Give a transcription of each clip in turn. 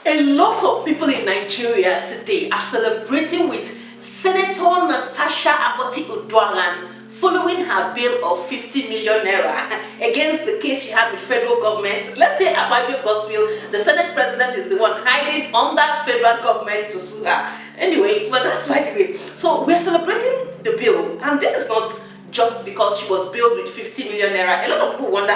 A lot of people in Nigeria today are celebrating with Senator Natasha Akpoti Uduaghan following her bail of 50 million naira against the case she had with federal government. Let's say Akpabio Godswill, the Senate president, is the one hiding under federal government to sue her. Anyway, but that's by the way. So we're celebrating the bill, and this is not just because she was billed with 50 million naira. A lot of people wonder,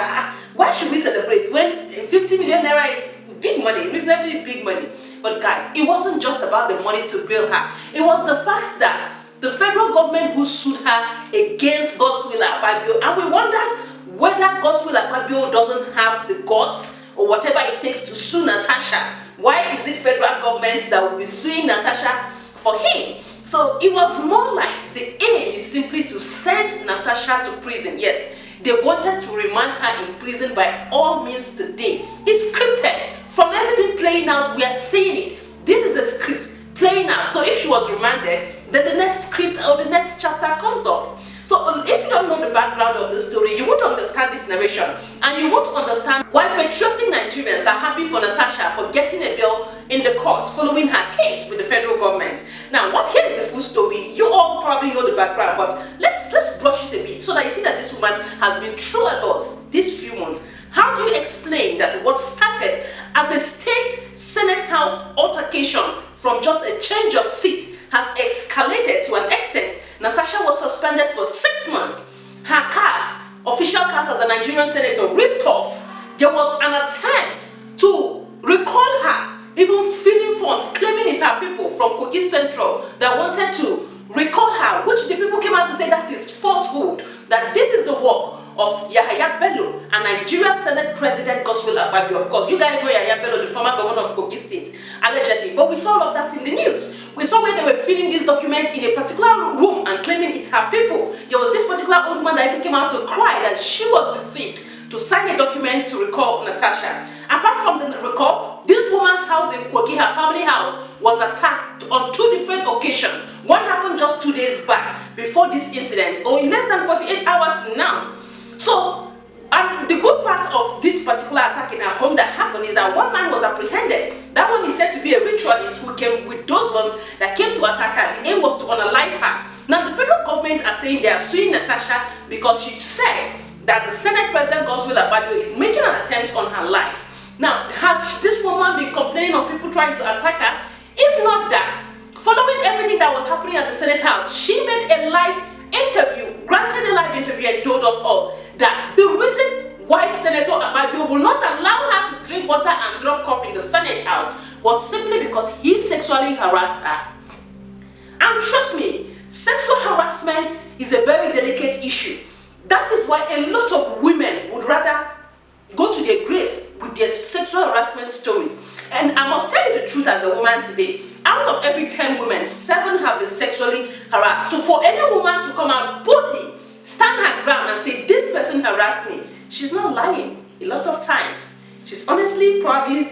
why should we celebrate when 50 million naira is big money, reasonably big money? But guys, it wasn't just about the money to bill her. It was the fact that the federal government who sued her against Godswill Akpabio, and we wondered whether Godswill Akpabio doesn't have the guts or whatever it takes to sue Natasha. Why is it federal government that will be suing Natasha for him? So it was more like the aim is simply to send Natasha to prison. Yes, they wanted to remand her in prison by all means today. It's scripted. From everything playing out, we are seeing it. This is a script playing out. So if she was remanded, then the next script or the next chapter comes up. So if you don't know the background of the story, you won't understand this narration, and you won't understand why patriotic Nigerians are happy for Natasha for getting a bill in the court following her case with the federal government. Now, here's the full story. You all probably know the background, but let's brush it a bit so that you see that this woman has been through a lot these few months. How do you explain that what started as a state Senate House altercation from just a change of seat has escalated to an extent? Natasha was suspended for 6 months. Her cast, official cast as a Nigerian senator, ripped off. There was an attempt to recall her, even filling forms claiming it's her people from Kogi Central that wanted to recall her, which the people came out to say that is falsehood, that this is the work of Yahaya Bello and Nigeria Senate President Godswill Akpabio. Of course, you guys know Yahaya Bello, the former governor of Kogi State, allegedly. But we saw all of that in the news. We saw where they were filling these documents in a particular room and claiming it's her people. There was this particular old woman that even came out to cry that she was deceived to sign a document to recall Natasha. Apart from the recall, this woman's house in Kogi, her family house, was attacked on 2 different occasions. One happened just 2 days back before this incident, or in less than 48 hours now. So, and the good part of this particular attack in her home that happened is that one man was apprehended. That one is said to be a ritualist who came with those ones that came to attack her. The aim was to unalive her. Now, the federal government are saying they are suing Natasha because she said that the Senate President Godswill Akpabio is making an attempt on her life. Now, has this woman been complaining of people trying to attack her? If not that, following everything that was happening at the Senate House, she made a live interview, granted a live interview, and told us all that the reason why Senator Akpabio will not allow her to drink water and drop cup in the Senate House was simply because he sexually harassed her. And trust me, sexual harassment is a very delicate issue. That is why a lot of women would rather go to their grave with their sexual harassment stories. And I must tell you the truth as a woman today, out of every 10 women, 7 have been sexually harassed. So for any woman to come out boldly, stand her ground and say, this person harassed me, she's not lying. A lot of times, she's honestly probably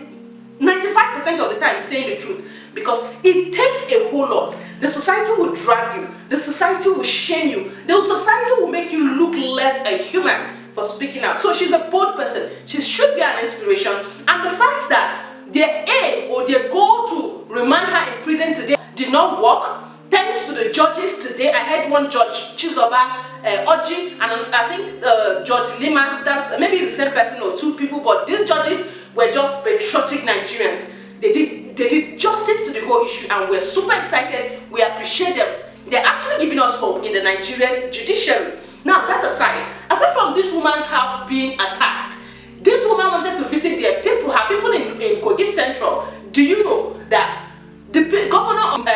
95% of the time saying the truth, because it takes a whole lot. The society will drag you, the society will shame you, the society will make you look less a human for speaking out. So she's a bold person. She should be an inspiration. And the fact that their aim or their goal to remand her in prison today did not work, thanks to the judges today. I heard one judge, Chizoba, Oji, and I think Judge Lima, that's maybe it's the same person or 2 people, but these judges were just patriotic Nigerians. They did justice to the whole issue, and we're super excited. We appreciate them. They're actually giving us hope in the Nigerian judiciary. Now, that aside, apart from this woman's house being attacked, this woman wanted to visit their people, her people in Kogi Central. Do you know that the governor of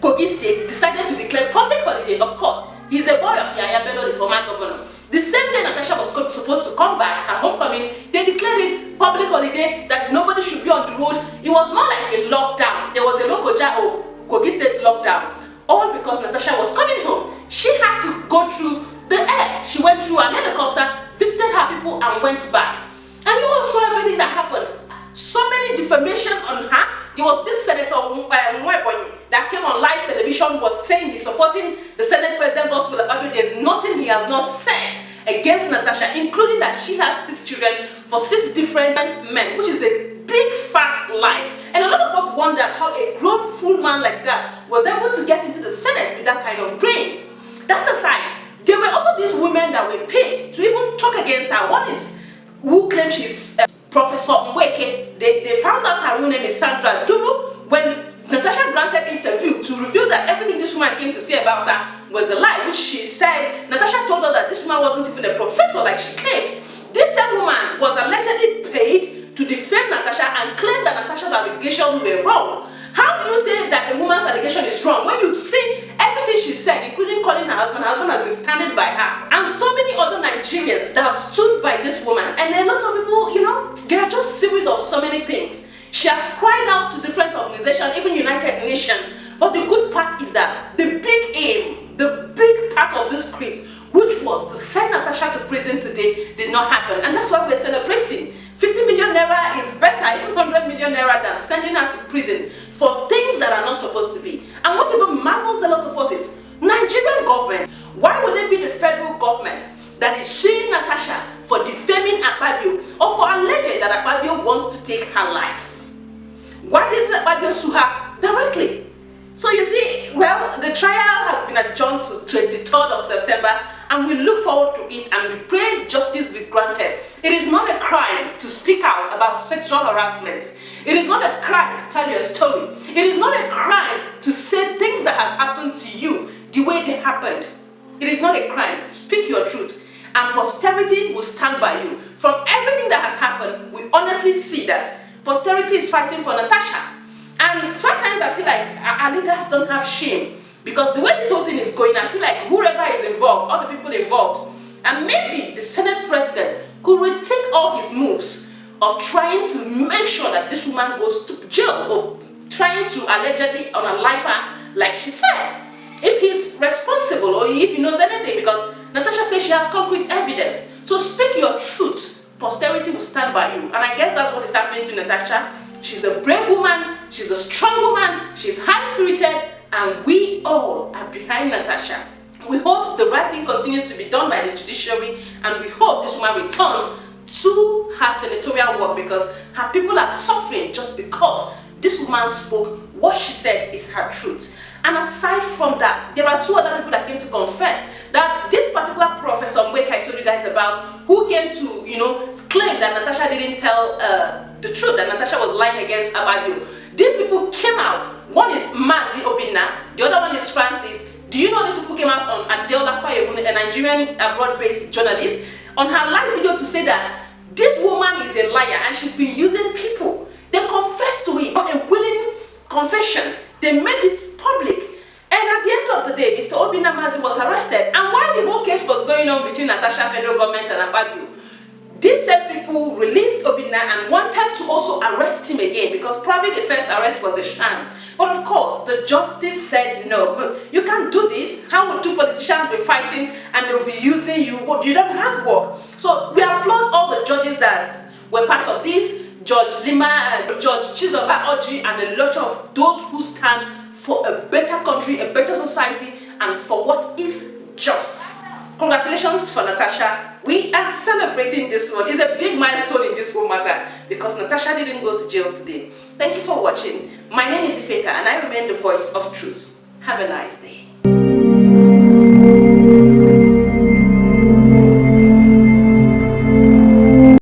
Kogi State decided to declare public holiday? Of course, he's a boy of Yahaya Bello, the former governor. The same day Natasha was supposed to come back, her homecoming, they declared it public holiday, that nobody should be on the road. It was more like a lockdown. There was a Lokoja or Kogi State lockdown. All because Natasha was coming home. She had to go through the air. She went through an helicopter, visited her people, and went back. And you all saw everything that happened. So many defamation on her. There was this senator that came on live television, was saying he's supporting the Senate President Godswill Akpabio. There's nothing he has not said against Natasha, including that she has 6 children for 6 different men, which is a big fat lie. And a lot of wondered how a grown full man like that was able to get into the Senate with that kind of brain. That aside, there were also these women that were paid to even talk against her. One is who claims she's Professor Mweke. They found out her real name is Sandra Duru when Natasha granted interview to reveal that everything this woman came to say about her was a lie, which she said. Natasha told her that this woman wasn't even a professor like she claimed. This same woman was allegedly paid to defame Natasha and claimed that Natasha's allegations were wrong. How do you say that a woman's allegation is wrong when you've seen everything she said, including calling her husband? Her husband has been standing by her. And so many other Nigerians that have stood by this woman. And a lot of people, you know, they are just series of so many things. She has cried out to different organizations, even United Nations. But the good part is that the big aim, the big part of this script, which was to send Natasha to prison today, did not happen. And that's why we're celebrating. 50 million naira is better, even 100 million naira, than sending her to prison for things that are not supposed to be. And what even marvels a lot of us is Nigerian government. Why would it be the federal government that is suing Natasha for defaming Akpabio or for alleging that Akpabio wants to take her life? Why didn't Akpabio sue her directly? So you see, well, the trial has been adjourned to 23rd of September, and we look forward to it, and we pray justice be granted. It is not a crime to speak out about sexual harassment. It is not a crime to tell your story. It is not a crime to say things that has happened to you the way they happened. It is not a crime. Speak your truth, and posterity will stand by you. From everything that has happened, we honestly see that posterity is fighting for Natasha. And sometimes I feel like our leaders don't have shame, because the way this whole thing is going, I feel like whoever is involved, all the people involved, and maybe the Senate president could rethink all his moves of trying to make sure that this woman goes to jail, or trying to allegedly unalive her like she said. If he's responsible or if he knows anything, because Natasha says she has concrete evidence. So speak your truth. Posterity will stand by you. And I guess that's what is happening to Natasha. She's a brave woman, she's a strong woman, she's high-spirited, and we all are behind Natasha. We hope the right thing continues to be done by the judiciary, and we hope this woman returns to her senatorial work, because her people are suffering just because this woman spoke. What she said is her truth. And aside from that, there are two other people that came to confess that this particular Professor Mweke I told you guys about, who came to, you know, claim that Natasha didn't tell the truth, that Natasha was lying against Akpabio. These people came out. One is Mazi Obinna, the other one is Francis. Do you know these people came out on Adeola Fayebun, a Nigerian abroad-based journalist, on her live video to say that this woman is a liar and she's been using people. They confessed to it, a willing confession. They made this public. And at the end of the day, Mr. Obinna Mazi was arrested. And while the whole case was going on between Natasha, federal government, and Akpabio, these same people released Obinna and wanted to also arrest him again, because probably the first arrest was a sham. But of course, the justice said no. You can't do this. How would two politicians be fighting and they'll be using you? You don't have work. So we applaud all the judges that were part of this. Judge Lima, Judge Chizoba Oji, and a lot of those who stand for a better country, a better society, and for what is just. Congratulations for Natasha. We are celebrating this one. It's a big milestone in this whole matter, because Natasha didn't go to jail today. Thank you for watching. My name is Ifeka, and I remain the voice of truth. Have a nice day.